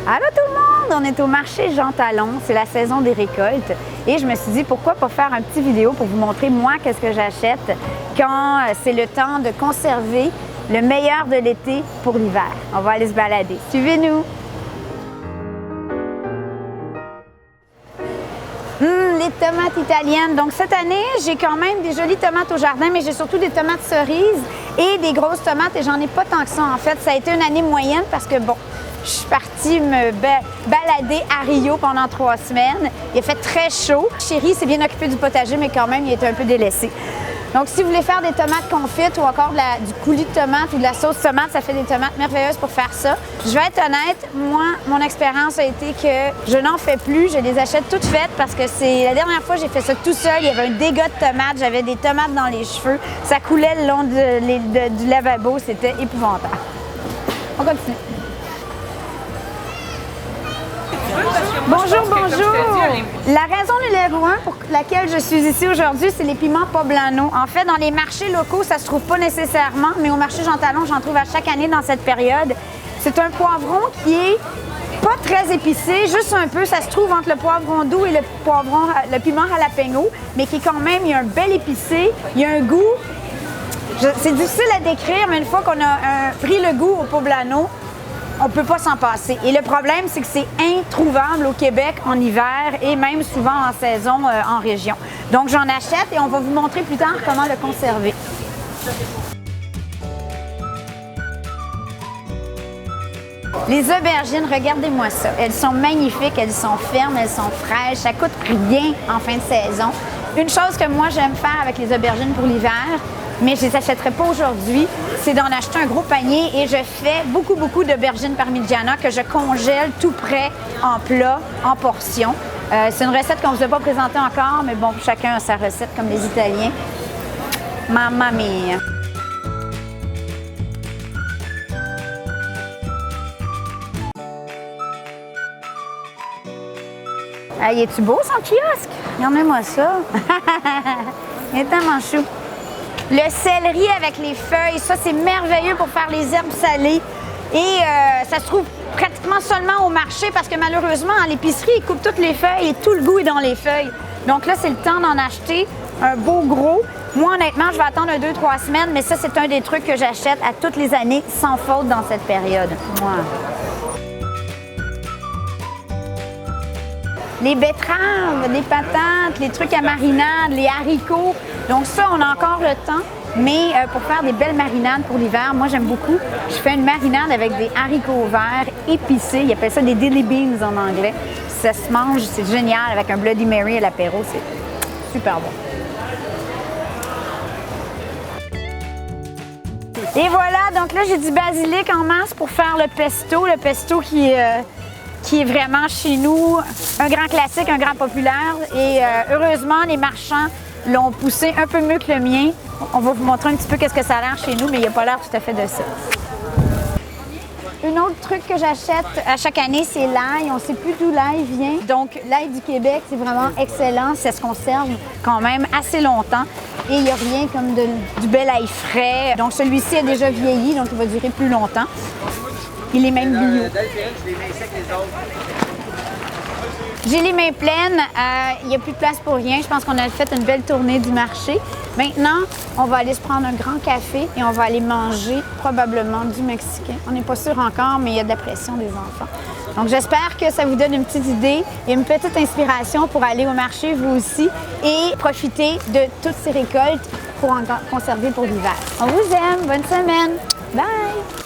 Allô tout le monde! On est au marché Jean Talon, c'est la saison des récoltes et je me suis dit pourquoi pas faire un petit vidéo pour vous montrer moi qu'est-ce que j'achète quand c'est le temps de conserver le meilleur de l'été pour l'hiver. On va aller se balader. Suivez-nous! Les tomates italiennes. Donc cette année, j'ai quand même des jolies tomates au jardin, mais j'ai surtout des tomates cerises et des grosses tomates et j'en ai pas tant que ça en fait. Ça a été une année moyenne parce que bon, je suis partie me balader à Rio pendant 3 semaines. Il a fait très chaud. Chéri s'est bien occupé du potager, mais quand même, il était un peu délaissé. Donc, si vous voulez faire des tomates confites ou encore du coulis de tomate ou de la sauce tomate, ça fait des tomates merveilleuses pour faire ça. Je vais être honnête, moi, mon expérience a été que je n'en fais plus. Je les achète toutes faites parce que c'est la dernière fois que j'ai fait ça tout seul. Il y avait un dégât de tomates, j'avais des tomates dans les cheveux. Ça coulait le long du lavabo, c'était épouvantable. On continue. Bonjour, bonjour! La raison numéro 1 pour laquelle je suis ici aujourd'hui, c'est les piments poblano. En fait, dans les marchés locaux, ça se trouve pas nécessairement, mais au marché Jean Talon, j'en trouve à chaque année dans cette période. C'est un poivron qui est pas très épicé, juste un peu. Ça se trouve entre le poivron doux et le piment jalapeno, mais qui est quand même, il y a un bel épicé, il y a un goût. C'est difficile à décrire, mais une fois qu'on a pris le goût au poblano, on ne peut pas s'en passer. Et le problème, c'est que c'est introuvable au Québec en hiver et même souvent en saison en région. Donc, j'en achète et on va vous montrer plus tard comment le conserver. Les aubergines, regardez-moi ça. Elles sont magnifiques, elles sont fermes, elles sont fraîches. Ça coûte rien en fin de saison. Une chose que moi, j'aime faire avec les aubergines pour l'hiver, mais je ne les achèterai pas aujourd'hui, c'est d'en acheter un gros panier et je fais beaucoup d'aubergines parmigiana que je congèle tout prêt en plat, en portions. C'est une recette qu'on ne vous a pas présentée encore, mais bon, chacun a sa recette comme les Italiens. Mamma mia! Hey, est-tu beau son kiosque? Regardez-moi ça! Il est tellement chou! Le céleri avec les feuilles, ça c'est merveilleux pour faire les herbes salées. Et ça se trouve pratiquement seulement au marché parce que malheureusement, à l'épicerie, ils coupent toutes les feuilles et tout le goût est dans les feuilles. Donc là, c'est le temps d'en acheter un beau gros. Moi, honnêtement, je vais attendre 2-3 semaines, mais ça, c'est un des trucs que j'achète à toutes les années sans faute dans cette période. Wow. Les betteraves, les patates, les trucs à marinade, les haricots. Donc ça, on a encore le temps, mais pour faire des belles marinades pour l'hiver, moi j'aime beaucoup. Je fais une marinade avec des haricots verts épicés. Ils appellent ça des dilly beans en anglais. Ça se mange, c'est génial avec un Bloody Mary à l'apéro. C'est super bon. Et voilà, donc là j'ai du basilic en masse pour faire le pesto. Le pesto qui est vraiment chez nous un grand classique, un grand populaire. Et heureusement, les marchands l'ont poussé un peu mieux que le mien. On va vous montrer un petit peu qu'est-ce que ça a l'air chez nous, mais il n'y a pas l'air tout à fait de ça. Un autre truc que j'achète à chaque année, c'est l'ail. On ne sait plus d'où l'ail vient. Donc, l'ail du Québec, c'est vraiment excellent. Ça se conserve quand même assez longtemps. Et il n'y a rien comme du bel ail frais. Donc, celui-ci a déjà vieilli, donc il va durer plus longtemps. Il est même bio. J'ai les mains pleines, il n'y a plus de place pour rien. Je pense qu'on a fait une belle tournée du marché. Maintenant, on va aller se prendre un grand café et on va aller manger probablement du mexicain. On n'est pas sûr encore, mais il y a de la pression des enfants. Donc, j'espère que ça vous donne une petite idée et une petite inspiration pour aller au marché, vous aussi, et profiter de toutes ces récoltes pour en conserver pour l'hiver. On vous aime. Bonne semaine. Bye!